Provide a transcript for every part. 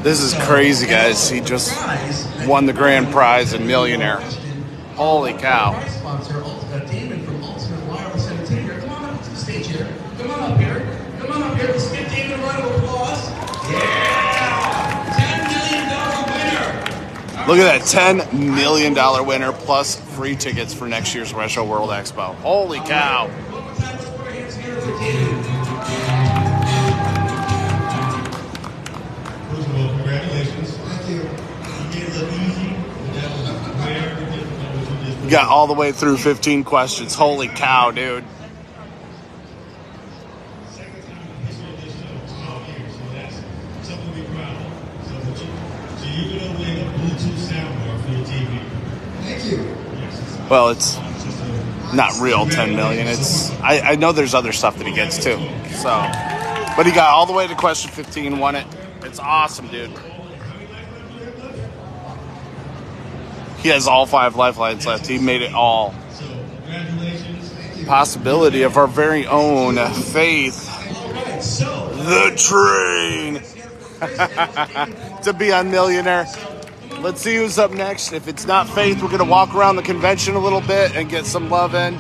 This is crazy, guys. He just won the grand prize in Millionaire. Holy cow. Damon from Ultimate Wireless Entertainment. Come on up to the stage here. Come on up here. Come on up here. Let's give Damon a round of applause. Yeah! $10 million winner. Look at that, $10 million winner plus free tickets for next year's Retro World Expo. Holy cow. One more time, let's put our hands together for Damon. First of all, congratulations. Thank you. You made it look easy, but that was very difficult what you just You got all the way through 15 questions. Holy cow, dude. second time in the history of this show, 12 years, so that's something to be proud of. So you're gonna win a Bluetooth soundbar for your TV. Thank you. Yes, Well, it's it's just a not real 10 million. I know there's other stuff that he gets too. So, but he got all the way to question 15, won it. It's awesome, dude. He has all 5 lifelines left. He made it all. so congratulations. Possibility of our very own Faith, Alright, so the train, to be on Millionaire. Let's see who's up next. If it's not Faith, we're gonna walk around the convention a little bit and get some love in.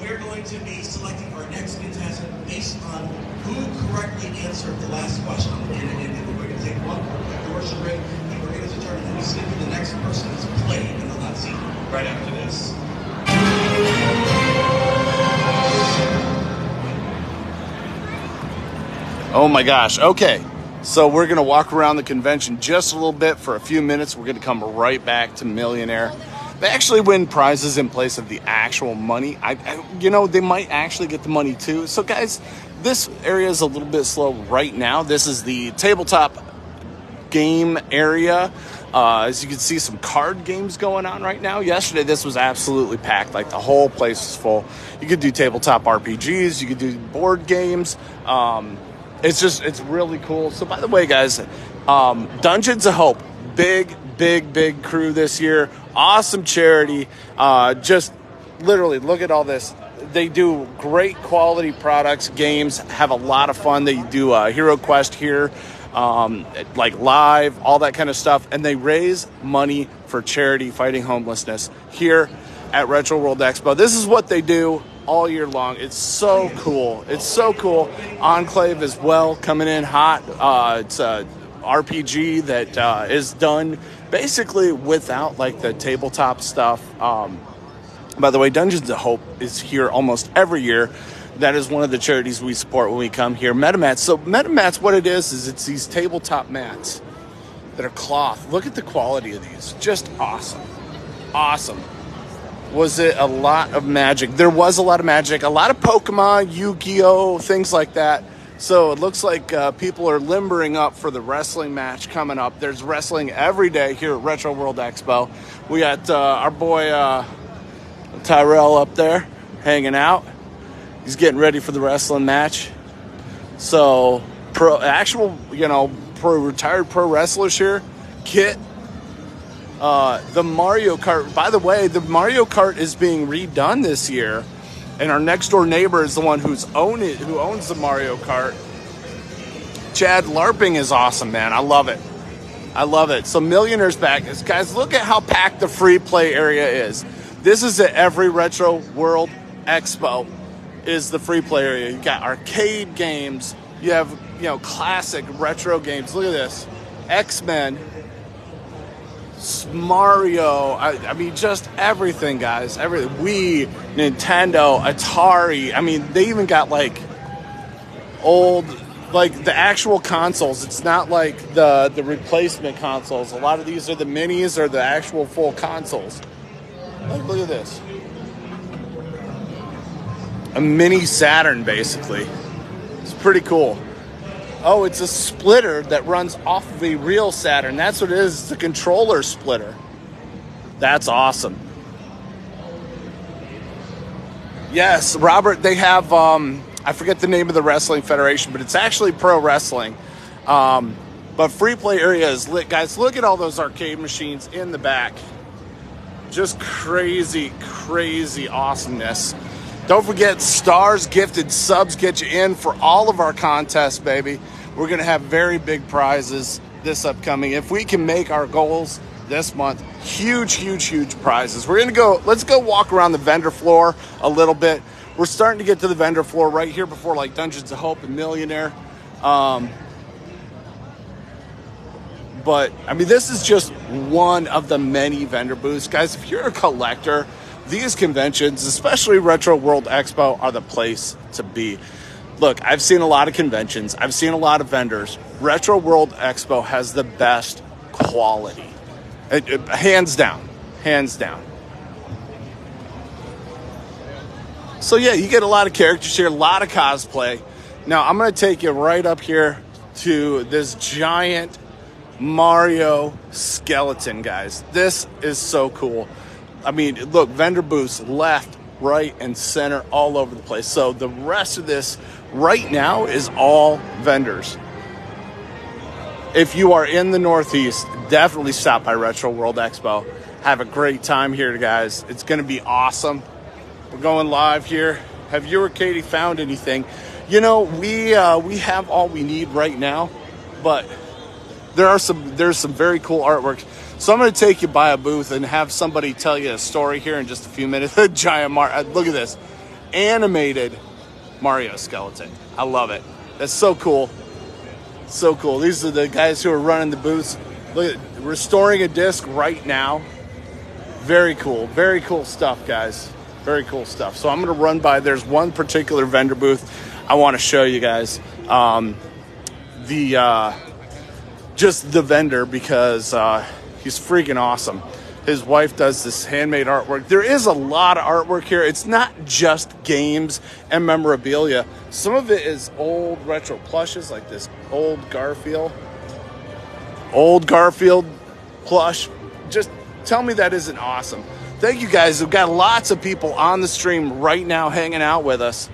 we're going to be selecting our next contestant based on who correctly answered the last question. And we're going to take one commercial break, and we're going to determine who's going to be the next person that's played in the hot seat right after this. Oh my gosh. Okay. So we're going to walk around the convention just a little bit for a few minutes. We're going to come right back to Millionaire. They actually win prizes in place of the actual money. They might actually get the money too. So guys, this area is a little bit slow right now. This is the tabletop game area. As you can see, some card games going on right now. Yesterday, this was absolutely packed. Like, the whole place was full. You could do tabletop RPGs. You could do board games. It's really cool. So, by the way, guys, Dungeons of Hope, big crew this year. Awesome charity. Just literally, look at all this. They do great quality products, games, have a lot of fun. They do Hero Quest here. Like live, all that kind of stuff, and they raise money for charity fighting homelessness here at Retro World Expo. This is what they do all year long. It's so cool. It's so cool. Enclave as well, coming in hot. It's a RPG that is done basically without like the tabletop stuff. By the way, Dungeons of Hope is here almost every year. That is one of the charities we support when we come here. MetaMats. So MetaMats, what it is it's these tabletop mats that are cloth. Look at the quality of these. Just awesome. Awesome. Was it a lot of Magic? There was a lot of Magic. A lot of Pokemon, Yu-Gi-Oh!, things like that. So it looks like people are limbering up for the wrestling match coming up. There's wrestling every day here at Retro World Expo. We got our boy Tyrell up there hanging out. He's getting ready for the wrestling match. So, retired pro wrestlers here. Kit. The Mario Kart. By the way, the Mario Kart is being redone this year. And our next door neighbor is the one who owns the Mario Kart. Chad LARPing is awesome, man. I love it. I love it. So Millionaire's back. Guys, look at how packed the free play area is. This is at every Retro World Expo. Is the free play area. You got arcade games. You have, classic retro games. Look at this. X-Men. Mario. I mean, just everything, guys. Everything. Wii, Nintendo, Atari. I mean, they even got, old, the actual consoles. It's not like the replacement consoles. A lot of these are the minis or the actual full consoles. Look at this. A mini Saturn, basically. It's pretty cool. Oh, it's a splitter that runs off of a real Saturn. That's what it is. It's a controller splitter. That's awesome. Yes, Robert, they have, I forget the name of the wrestling federation, but it's actually pro wrestling. But free play area is lit. Guys, look at all those arcade machines in the back. Just crazy awesomeness. Don't forget, stars, gifted subs get you in for all of our contests, baby. We're going to have very big prizes this upcoming. If we can make our goals this month, huge prizes. We're going to go, let's go walk around the vendor floor a little bit. We're starting to get to the vendor floor right here before like Dungeons of Hope and Millionaire. But, I mean, this is just one of the many vendor booths. Guys, if you're a collector, these conventions, especially Retro World Expo, are the place to be. Look, I've seen a lot of conventions. I've seen a lot of vendors. Retro World Expo has the best quality. Hands down. Hands down. So, yeah, you get a lot of characters here, a lot of cosplay. Now, I'm going to take you right up here to this giant Mario skeleton, guys. This is so cool. I mean, look, vendor booths left, right, and center all over the place. So the rest of this right now is all vendors. If you are in the Northeast, definitely stop by Retro World Expo. Have a great time here, guys. It's going to be awesome. We're going live here. Have you or Katie found anything? You know, we have all we need right now, but there's some very cool artwork. So I'm going to take you by a booth and have somebody tell you a story here in just a few minutes. A giant look at this. Animated Mario skeleton. I love it. That's so cool. So cool. These are the guys who are running the booths. Look at restoring a disc right now. Very cool. Very cool stuff, guys. Very cool stuff. So I'm going to run by. There's one particular vendor booth I want to show you guys. Just the vendor, because he's freaking awesome. His wife does this handmade artwork. There is a lot of artwork here. It's not just games and memorabilia. Some of it is old retro plushes, like this old Garfield plush. Just tell me that isn't awesome. Thank you, guys. We've got lots of people on the stream right now hanging out with us.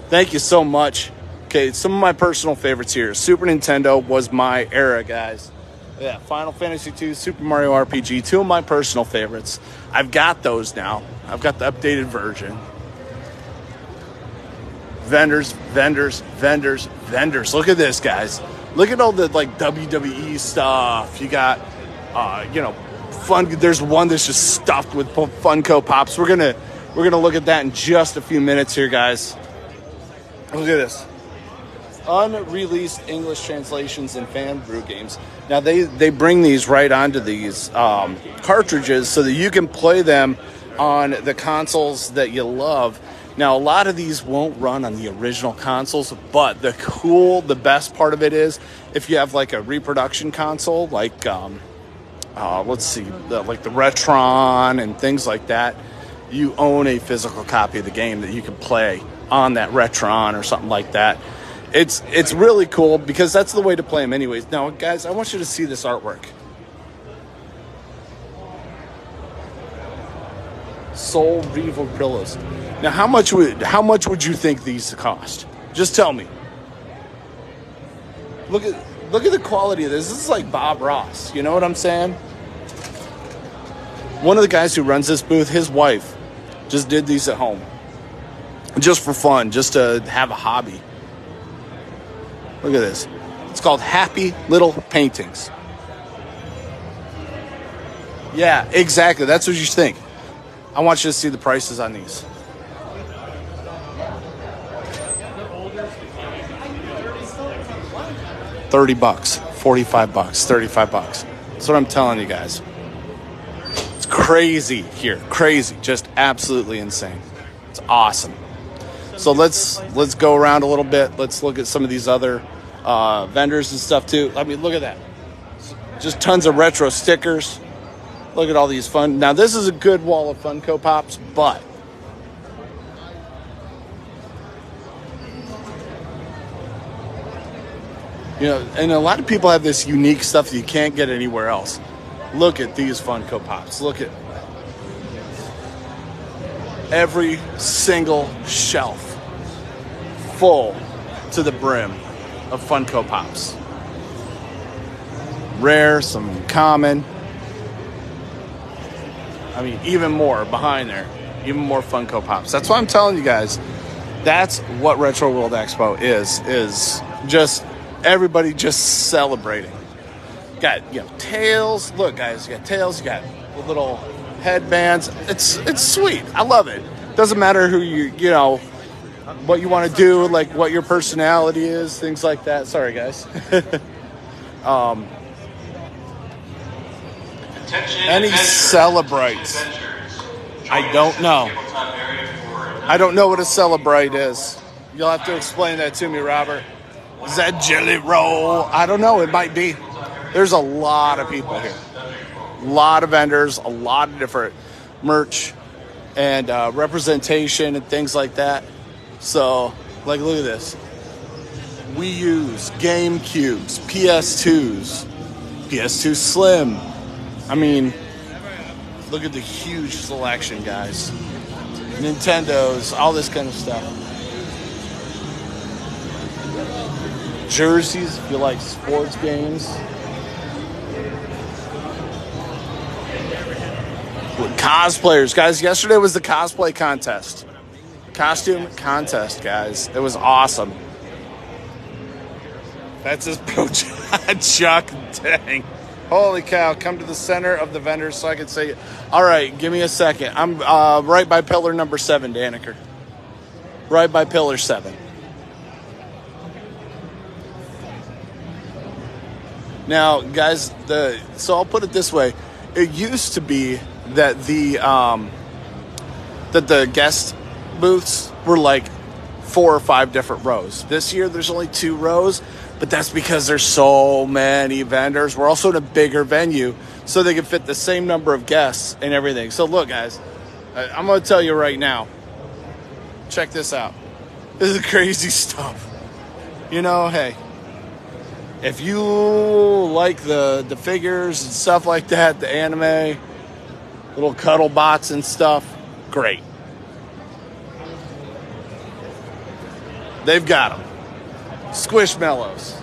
Thank you so much. Okay, some of my personal favorites here. Super Nintendo was my era, guys. Yeah, Final Fantasy II, Super Mario RPG, two of my personal favorites. I've got those now. I've got the updated version. Vendors. Look at this, guys. Look at all the like WWE stuff. You got, fun. There's one that's just stuffed with Funko Pops. We're gonna look at that in just a few minutes here, guys. Look at this. Unreleased English translations and fan brew games. Now they bring these right onto these cartridges so that you can play them on the consoles that you love. Now a lot of these won't run on the original consoles, but the best part of it is if you have like a reproduction console, like let's see, like the Retron and things like that, you own a physical copy of the game that you can play on that Retron or something like that. It's really cool because that's the way to play them anyways. Now, guys, I want you to see this artwork. Soul Revo Pillows. Now, how much would you think these cost? Just tell me. Look at the quality of this. This is like Bob Ross. You know what I'm saying? One of the guys who runs this booth, his wife, just did these at home. Just for fun, just to have a hobby. Look at this. It's called Happy Little Paintings. Yeah, exactly. That's what you think. I want you to see the prices on these. $30, $45, $35. That's what I'm telling you guys. It's crazy here. Crazy. Just absolutely insane. It's awesome. So let's go around a little bit. Let's look at some of these other vendors and stuff too. I mean, look at that. Just tons of retro stickers. Look at all these fun. Now this is a good wall of Funko Pops, but and a lot of people have this unique stuff that you can't get anywhere else. Look at these Funko Pops. Look at every single shelf full to the brim of Funko Pops. Rare, some common. I mean, even more behind there. even more Funko Pops. That's why I'm telling you guys, that's what Retro World Expo is just everybody just celebrating. Got, tails. Look, guys, you got tails. You got little headbands. It's sweet. I love it. Doesn't matter who what you want to do, like what your personality is, things like that. Sorry, guys. Any celebrates? I don't know. I don't know what a celebrate is. You'll have to explain that to me, Robert. Is that jelly roll? I don't know. It might be. There's a lot of people here. A lot of vendors, a lot of different merch and representation and things like that. So, look at this. We use GameCubes, PS2s, PS2 Slim. I mean, look at the huge selection, guys. Nintendos, all this kind of stuff. Jerseys, if you like sports games. With cosplayers, guys, yesterday was the cosplay contest. Costume contest, guys. It was awesome. That's his pro Chuck. Dang. Holy cow. Come to the center of the vendors so I can say, all right, give me a second. I'm right by pillar number 7, Daniker. Right by pillar 7. Now, guys, so I'll put it this way. It used to be that the guest booths were like 4 or 5 different rows. This year there's only 2 rows, but that's because there's so many vendors. We're also in a bigger venue, so they can fit the same number of guests and everything. So look, guys, I'm going to tell you right now. Check this out. This is crazy stuff. Hey, if you like the figures and stuff like that, the anime, little cuddle bots and stuff, great. They've got them. Squishmallows.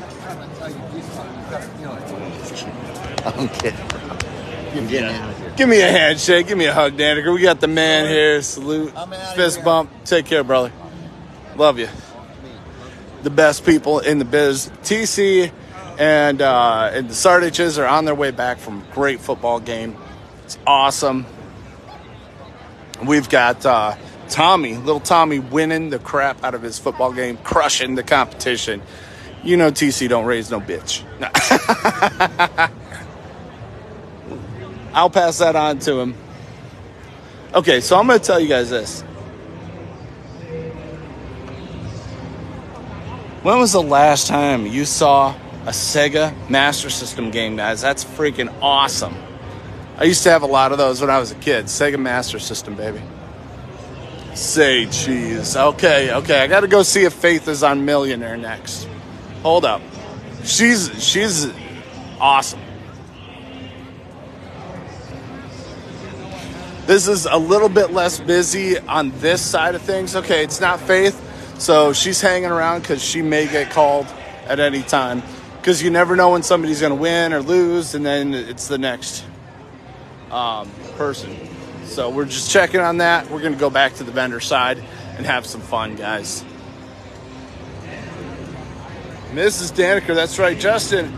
I'm kidding, bro. Give me a handshake. Give me a hug, Daniker. We got the man here. Salute. Fist bump. Take care, brother. Love you. The best people in the biz. TC and the Sardiches are on their way back from a great football game. It's awesome. We've got little Tommy winning the crap out of his football game, crushing the competition. TC don't raise no bitch. No. I'll pass that on to him. Okay, so I'm going to tell you guys this. When was the last time you saw a Sega Master System game, guys? That's freaking awesome. I used to have a lot of those when I was a kid. Sega Master System, baby. Say cheese. Okay. I got to go see if Faith is on Millionaire next. Hold up. She's awesome. This is a little bit less busy on this side of things. Okay, it's not Faith, so she's hanging around because she may get called at any time. Because you never know when somebody's going to win or lose, and then it's the next person. So we're just checking on that. We're going to go back to the vendor side and have some fun, guys. Mrs. Daniker, that's right, Justin.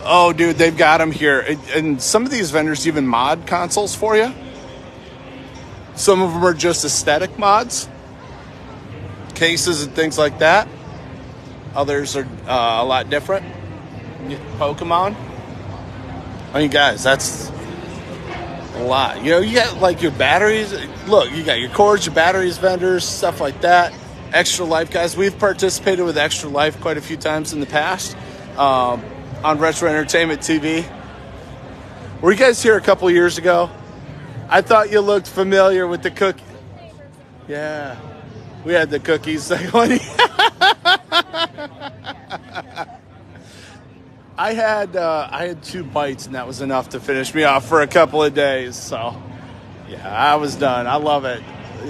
Oh, dude, they've got them here. And some of these vendors even mod consoles for you. Some of them are just aesthetic mods. Cases and things like that. Others are a lot different. Pokemon. I mean, guys, that's a lot. You got like your batteries. Look, you got your cords, your batteries vendors, stuff like that. Extra Life, guys. We've participated with Extra Life quite a few times in the past on Retro Entertainment TV. Were you guys here a couple years ago? I thought you looked familiar with the cookie. Yeah, we had the cookies. I had 2 bites, and that was enough to finish me off for a couple of days. So, yeah, I was done. I love it.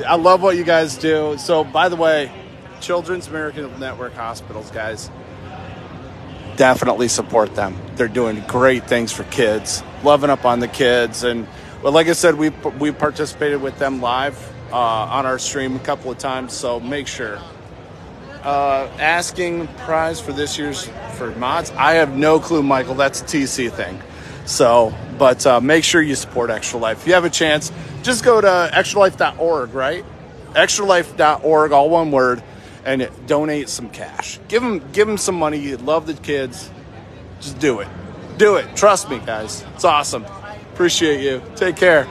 I love what you guys do. So, by the way, Children's Miracle Network Hospitals, guys, definitely support them. They're doing great things for kids, loving up on the kids. And, well, like I said, we participated with them live on our stream a couple of times, so make sure. Asking prize for this year's for mods, I have no clue, Michael. That's a TC thing. So, but make sure you support Extra Life. If you have a chance, just go to extralife.org, right? extralife.org, all one word, and donate some cash. Give them some money. You love the kids. Just do it. Do it. Trust me, guys. It's awesome. Appreciate you. Take care.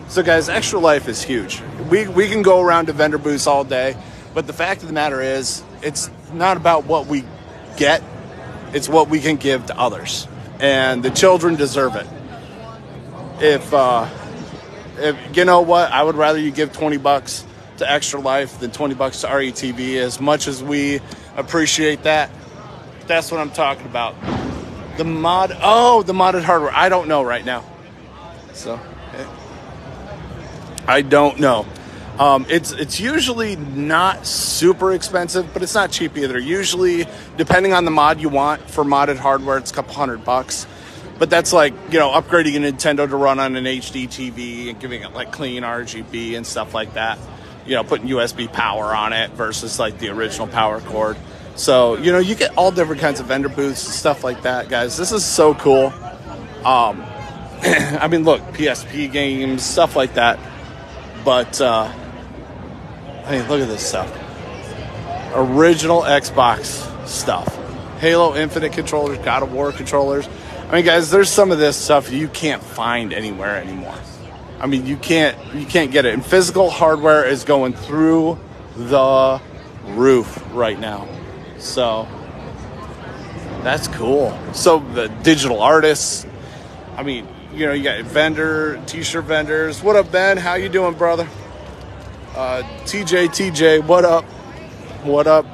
So, guys, Extra Life is huge. We can go around to vendor booths all day, but the fact of the matter is, it's not about what we get. It's what we can give to others. And the children deserve it. If you know what, I would rather you give $20 to Extra Life than $20 to RetroTv. As much as we appreciate that, that's what I'm talking about. The modded hardware. I don't know right now. So, I don't know. It's usually not super expensive, but it's not cheap either. Usually, depending on the mod you want for modded hardware, it's a couple $100. But that's like, upgrading a Nintendo to run on an HD TV and giving it like clean RGB and stuff like that. Putting USB power on it versus like the original power cord. So, you get all different kinds of vendor booths and stuff like that, guys. This is so cool. I mean, look, PSP games, stuff like that. But, look at this stuff. Original Xbox stuff. Halo Infinite controllers, God of War controllers. I mean, guys, there's some of this stuff you can't find anywhere anymore. I mean, you can't get it. And physical hardware is going through the roof right now. So, that's cool. So, the digital artists, I mean, you got t-shirt vendors. What up, Ben? How you doing, brother? TJ, what up? What up?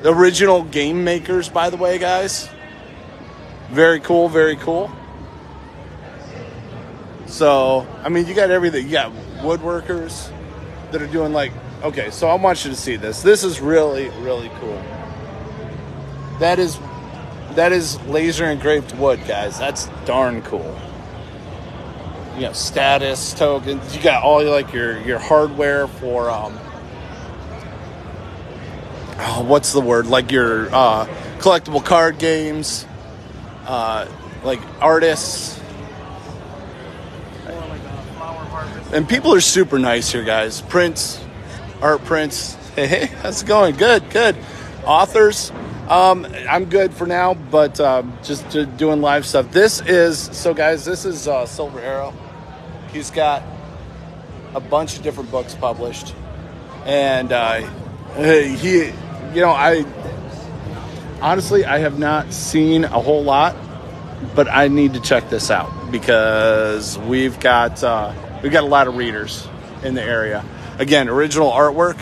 The original game makers, by the way, guys. Very cool, very cool. So, I mean, you got everything. You got woodworkers that are doing okay, so I want you to see this. This is really, really cool. That is laser engraved wood, guys. That's darn cool. Status tokens. You got all your hardware for what's the word? Like your collectible card games, like artists. And people are super nice here, guys. Art prints. Hey, how's it going? Good. Authors. I'm good for now, but just doing live stuff. This is Silver Arrow. He's got a bunch of different books published, and I honestly have not seen a whole lot, but I need to check this out because we've got a lot of readers in the area. Again, original artwork.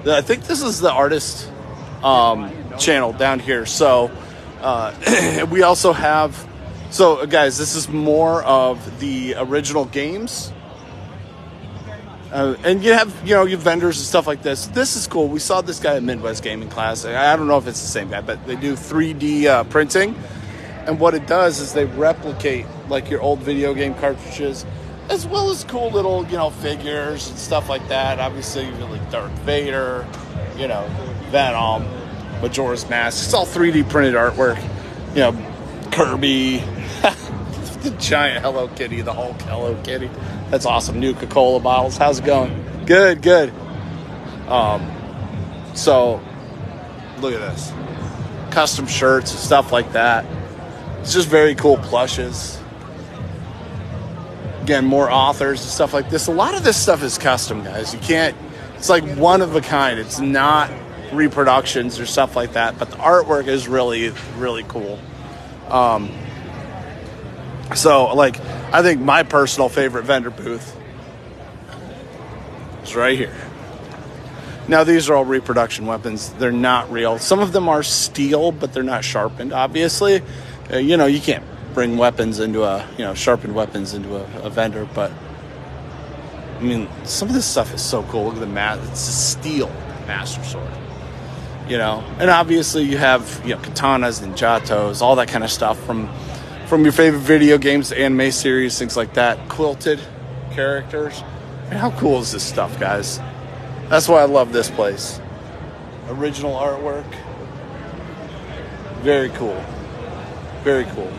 I think this is the artist channel down here. So we also have. So, guys, this is more of the original games. And you have, your vendors and stuff like this. This is cool. We saw this guy at Midwest Gaming Classic. I don't know if it's the same guy, but they do 3D printing. And what it does is they replicate, your old video game cartridges, as well as cool little, figures and stuff like that. Obviously, you got, Darth Vader, Venom, Majora's Mask. It's all 3D printed artwork. Kirby, the giant Hello Kitty, the Hulk Hello Kitty. That's awesome. New Coca-Cola bottles. How's it going? Good. So, look at this. Custom shirts and stuff like that. It's just very cool plushes. Again, more authors and stuff like this. A lot of this stuff is custom, guys. It's like one of a kind. It's not reproductions or stuff like that, but the artwork is really, really cool. So, I think my personal favorite vendor booth is right here. Now, these are all reproduction weapons. They're not real. Some of them are steel, but they're not sharpened, obviously. You can't bring weapons into sharpened weapons into a vendor, but, I mean, some of this stuff is so cool. Look at the it's a steel Master Sword. And obviously you have, katanas and jatos, all that kind of stuff from your favorite video games, anime series, things like that. Quilted characters. How cool is this stuff, guys? That's why I love this place. Original artwork. Very cool. Very cool.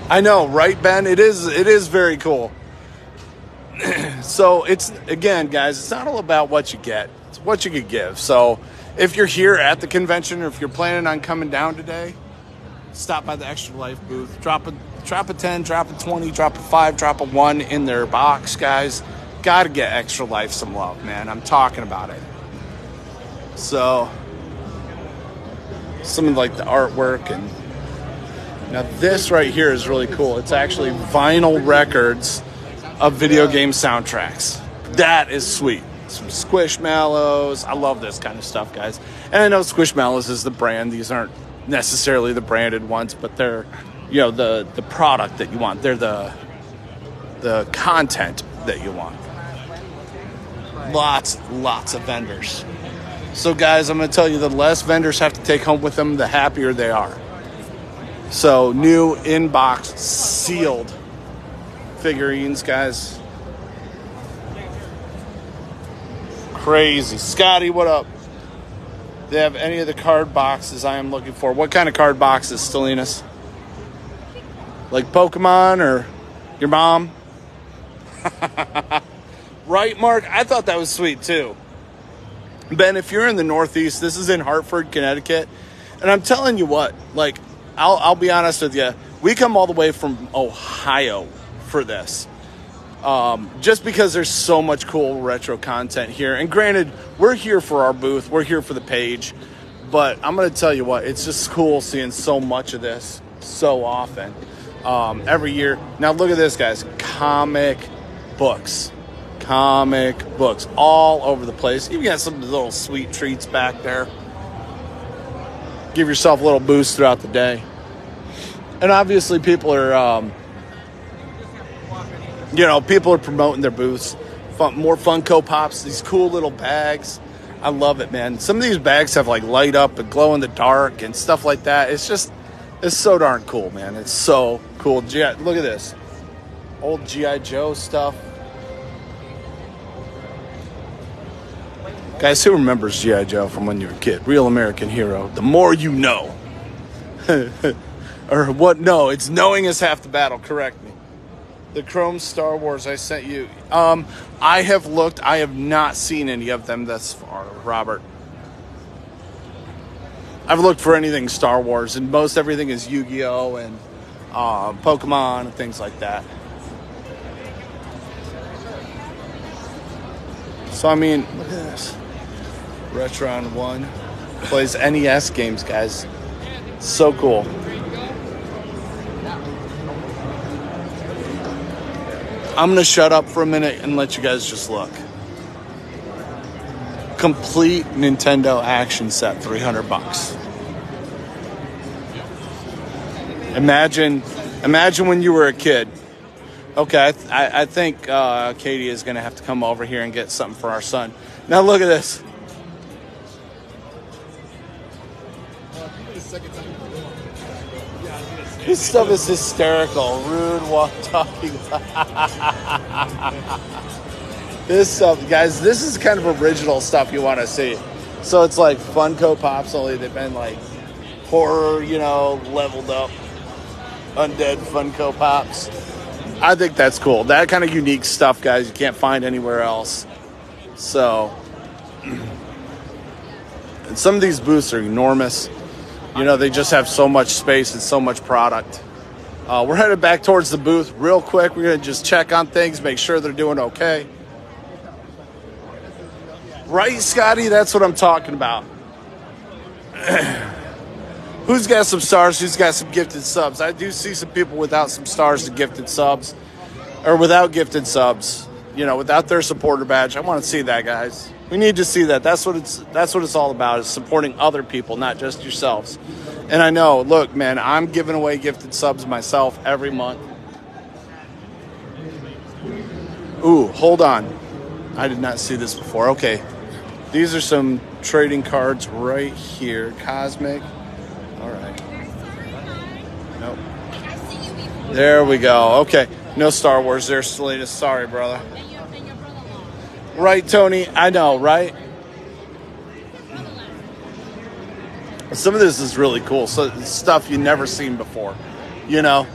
I know, right, Ben? It is very cool. So it's, again, guys, it's not all about what you get. It's what you could give. So if you're here at the convention, or if you're planning on coming down today, stop by the Extra Life booth. Drop a 10, drop a 20, drop a 5, drop a 1 in their box, guys. Got to get Extra Life some love, man. I'm talking about it. So some of like the artwork, and now this right here is really cool. It's actually vinyl records of video game soundtracks. That is sweet. Some Squishmallows. I love this kind of stuff, guys. And I know Squishmallows is the brand. These aren't necessarily the branded ones, but they're, you know, the product that you want. They're the content that you want. Lots of vendors. So guys, I'm going to tell you, the less vendors have to take home with them, the happier they are. So new in-box sealed figurines, guys. Crazy. Scotty, what up? Do they have any of the card boxes I am looking for? What kind of card boxes, Stelinas? Like Pokemon or your mom? Right, Mark? I thought that was sweet too. Ben, if you're in the Northeast, this is in Hartford, Connecticut, and I'm telling you what, like, I'll be honest with you, we come all the way from Ohio for this, just because there's so much cool retro content here. And granted, we're here for our booth, we're here for the page, but I'm going to tell you what, it's just cool seeing so much of this so often, every year. Now look at this, guys, comic books all over the place. You got some little sweet treats back there. Give yourself a little boost throughout the day. And obviously people are people are promoting their booths. More Funko Pops, these cool little bags. I love it, man. Some of these bags have like light up and glow in the dark and stuff like that. It's so darn cool, man. It's so cool. Look at this old G.I. Joe stuff. Guys, who remembers G.I. Joe from when you were a kid? Real American hero. The more you know. Or what? No, it's knowing is half the battle. Correct me. The Chrome Star Wars I sent you. I have looked. I have not seen any of them thus far, Robert. I've looked for anything Star Wars, and most everything is Yu-Gi-Oh! And Pokemon and things like that. So, I mean, look at this. Retron 1 plays NES games, guys. So cool. I'm going to shut up for a minute and let you guys just look. Complete Nintendo action set, $300. Imagine when you were a kid. Okay, I think Katie is going to have to come over here and get something for our son. Now look at this. This stuff is hysterical. Rude walk talking. This stuff, guys, this is kind of original stuff you want to see. So it's like Funko Pops, only they've been like horror, leveled up. Undead Funko Pops. I think that's cool. That kind of unique stuff, guys, you can't find anywhere else. So, and some of these booths are enormous. They just have so much space and so much product. We're headed back towards the booth real quick. We're going to just check on things, make sure they're doing okay. Right, Scotty? That's what I'm talking about. Who's got some stars? Who's got some gifted subs? I do see some people without some stars and gifted subs. Or without gifted subs. Without their supporter badge. I want to see that, guys. We need to see that. That's what it's all about, is supporting other people, not just yourselves. And I know, look, man, I'm giving away gifted subs myself every month. Ooh, hold on. I did not see this before. Okay. These are some trading cards right here. Cosmic. All right. Nope. There we go. Okay. No Star Wars there, Salinas. Sorry, brother. Right, Tony? I know, right? Some of this is really cool. So stuff you've never seen before, you know,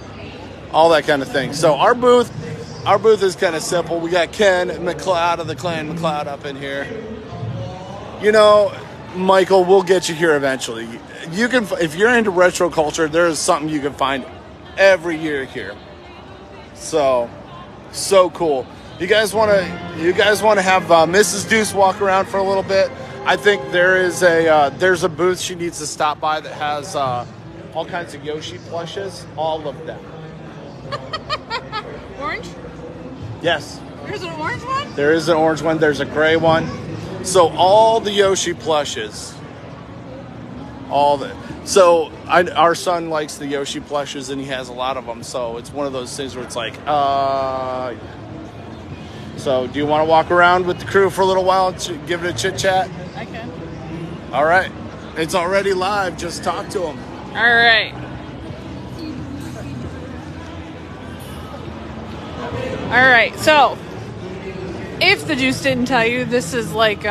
all that kind of thing. So our booth is kind of simple. We got Ken McLeod of the Clan McLeod up in here. You know, Michael, we'll get you here eventually. You can, if you're into retro culture, there is something you can find every year here. So cool. You guys want to have Mrs. Deuce walk around for a little bit? I think there's a booth she needs to stop by that has all kinds of Yoshi plushes, all of them. Orange? Yes. There's an orange one? There is an orange one. There's a gray one. So all the Yoshi plushes. Our son likes the Yoshi plushes and he has a lot of them. So it's one of those things where it's like, yeah. So do you want to walk around with the crew for a little while and give it a chit chat? I can. All right. It's already live. Just talk to them. All right. All right. So, if the juice didn't tell you, this is like,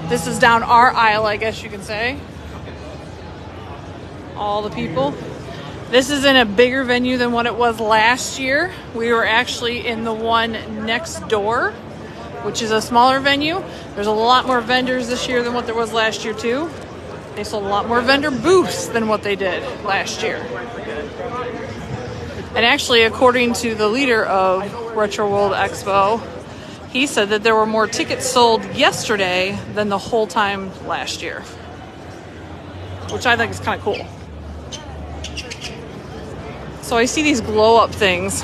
this is down our aisle, I guess you can say. All the people. This is in a bigger venue than what it was last year. We were actually in the one next door, which is a smaller venue. There's a lot more vendors this year than what there was last year too. They sold a lot more vendor booths than what they did last year. And actually, according to the leader of Retro World Expo, he said that there were more tickets sold yesterday than the whole time last year, which I think is kind of cool. So I see these glow up things.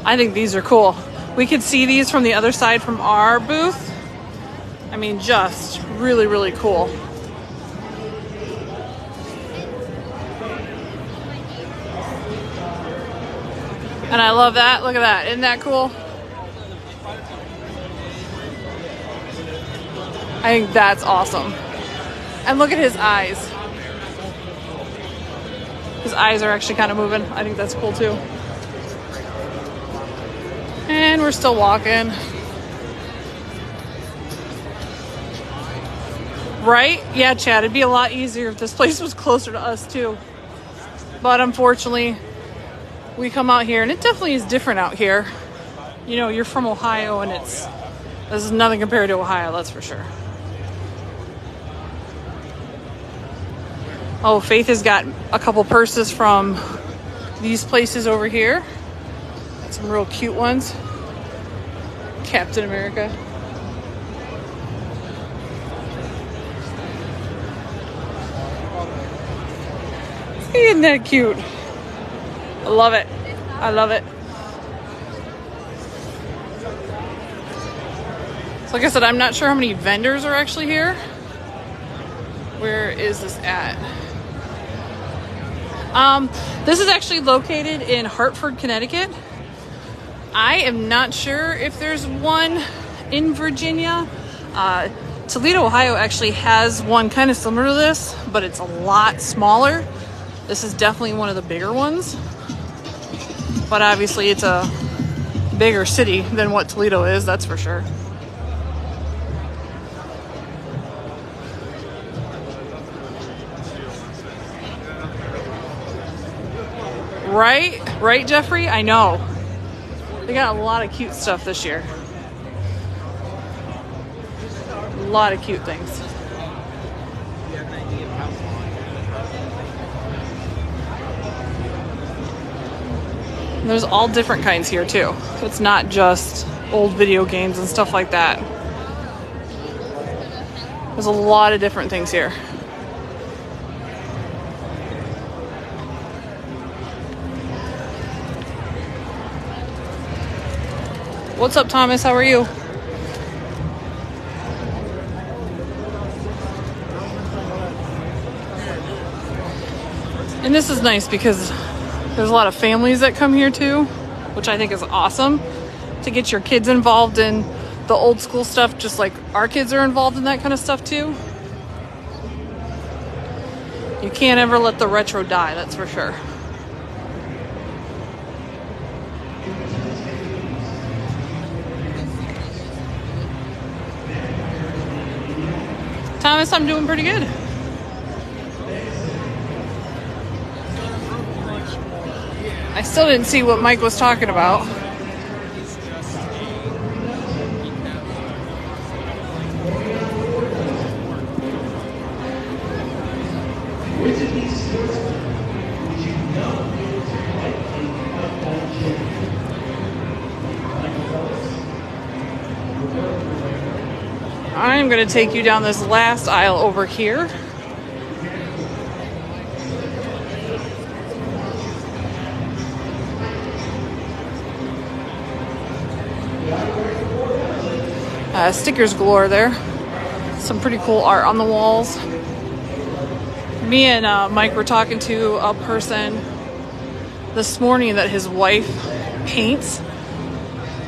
I think these are cool. We could see these from the other side from our booth. I mean, just really, really cool. And I love that. Look at that. Isn't that cool? I think that's awesome. And look at his eyes. His eyes are actually kind of moving. I think that's cool too. And we're still walking. Right? Yeah, Chad, it'd be a lot easier if this place was closer to us too. But unfortunately, we come out here and it definitely is different out here. You know, you're from Ohio and this is nothing compared to Ohio, that's for sure. Oh, Faith has got a couple purses from these places over here. Got some real cute ones. Captain America. Isn't that cute? I love it. I love it. So like I said, I'm not sure how many vendors are actually here. Where is this at? This is actually located in Hartford, Connecticut. I am not sure if there's one in Virginia. Toledo, Ohio actually has one kind of similar to this, but it's a lot smaller. This is definitely one of the bigger ones. But obviously it's a bigger city than what Toledo is, that's for sure. Right, Jeffrey? I know. They got a lot of cute stuff this year. A lot of cute things. And there's all different kinds here too. It's not just old video games and stuff like that. There's a lot of different things here. What's up, Thomas? How are you? And this is nice because there's a lot of families that come here too, which I think is awesome, to get your kids involved in the old school stuff, just like our kids are involved in that kind of stuff too. You can't ever let the retro die, that's for sure. Thomas, I'm doing pretty good. I still didn't see what Mike was talking about. I'm going to take you down this last aisle over here. Stickers galore there. Some pretty cool art on the walls. Me and Mike were talking to a person this morning that his wife paints.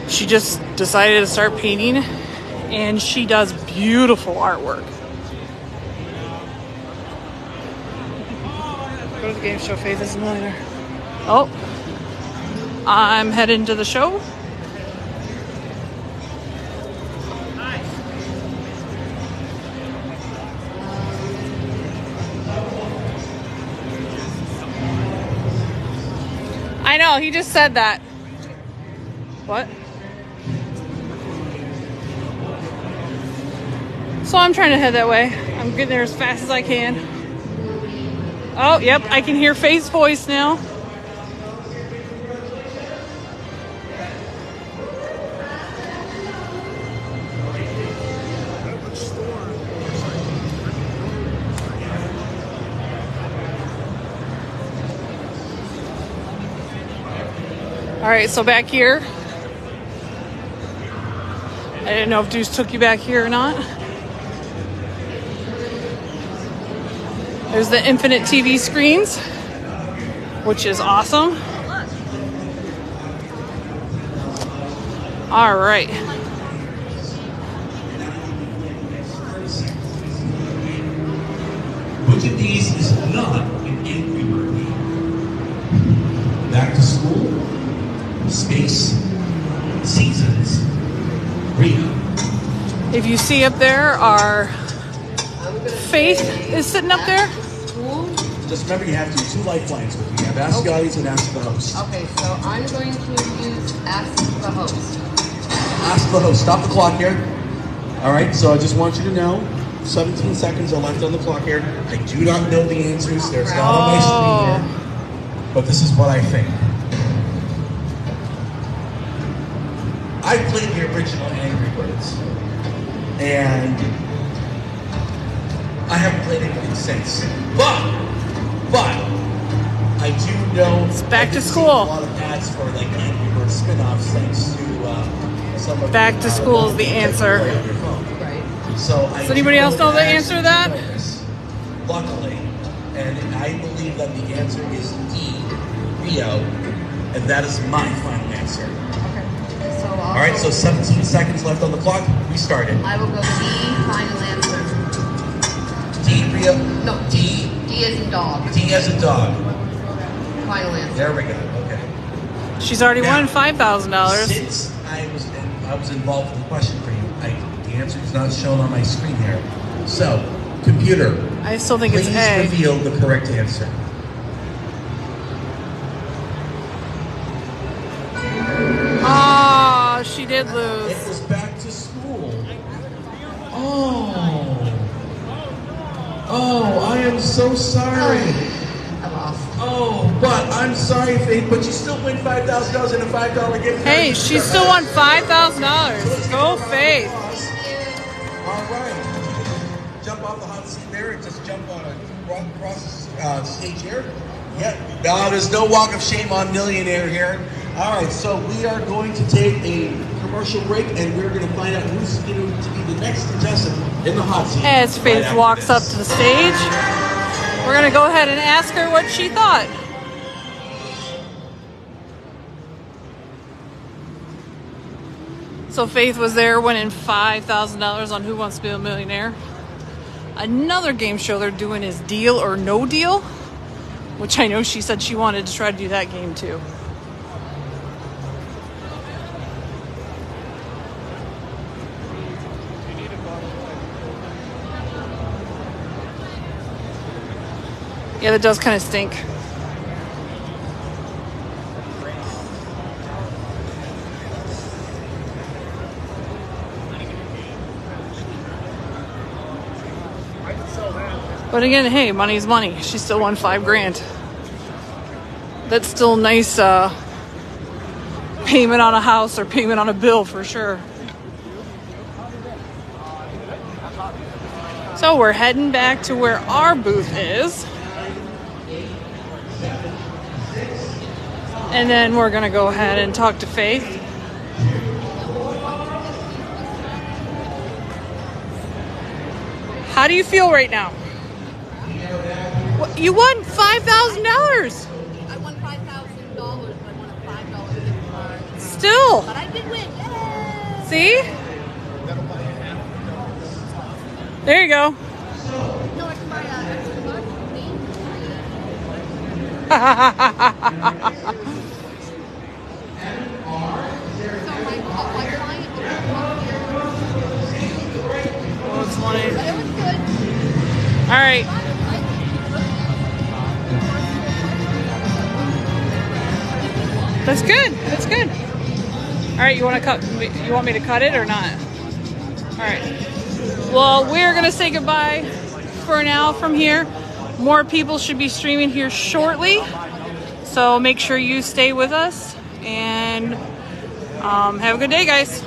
She just decided to start painting, and she does beautiful artwork. Go to the game show, Faith is a millionaire. Oh, I'm heading to the show. I know, he just said that. What? So I'm trying to head that way. I'm getting there as fast as I can. Oh, yep, I can hear Faith's voice now. All right, so back here. I didn't know if Deuce took you back here or not. There's the infinite TV screens, which is awesome. All right. Which of these is not an Angry Bird game? Back to School, Space, Seasons, Rio. If you see up there, our Faith is sitting up there. Just remember, you have to do 2 lifelines with you. You have Ask the Audience and Ask the Host. Okay, so I'm going to use Ask the Host. Ask the Host. Stop the clock here. All right, so I just want you to know, 17 seconds are left on the clock here. I do not know the answers. There's not on my screen here. But this is what I think. I played the original Angry Birds. And I haven't played anything since. But I do know It's back to I've seen school. a lot of ads for like Angry Birds spin-offs thanks to some of Back to school is the answer. Right. So Does anybody else know the answer to that? Luckily, and I believe that the answer is D, Rio, and that is my final answer. Okay. So I'll All right, so 17 seconds left on the clock. We started. I will go D, final answer. D, Rio. No, D. D as in dog. D as a dog. Final answer. There we go. Okay. She's already Now, won $5,000. Since I was involved in the question for you, the answer is not shown on my screen here. So, computer, I still think please it's A. reveal the correct answer. Ah, she did It lose. was Back to School. Oh, I am so sorry. I lost. Oh, but I'm sorry, Faith, but you still win $5,000 in a $5 gift card. Hey, she still won $5,000. Go Faith. All right. Jump off the hot seat there and just jump on across the stage here. Yep. No, there's no walk of shame on Millionaire here. All right, so we are going to take a commercial break, and we're going to find out who's going to be the next contestant in the hot seat. As Faith right after walks up this. to the stage, we're going to go ahead and ask her what she thought. So Faith was there winning $5,000 on Who Wants to Be a Millionaire. Another game show they're doing is Deal or No Deal, which I know she said she wanted to try to do that game too. Yeah, that does kind of stink. But again, hey, money's money. She still won $5 grand. That's still nice payment on a house or payment on a bill for sure. So we're heading back to where our booth is. And then we're gonna go ahead and talk to Faith. How do you feel right now? You won $5,000. I won $5,000, but I won a $5 gift card. Still. But I did win. Yay! See? There you go. No, I can buy extra bucks. So my client will come here. Oh, it's funny. But it was good. All right. That's good. That's good. All right, you want to cut? You want me to cut it or not? All right. Well, we're gonna say goodbye for now from here. More people should be streaming here shortly, so make sure you stay with us and have a good day, guys.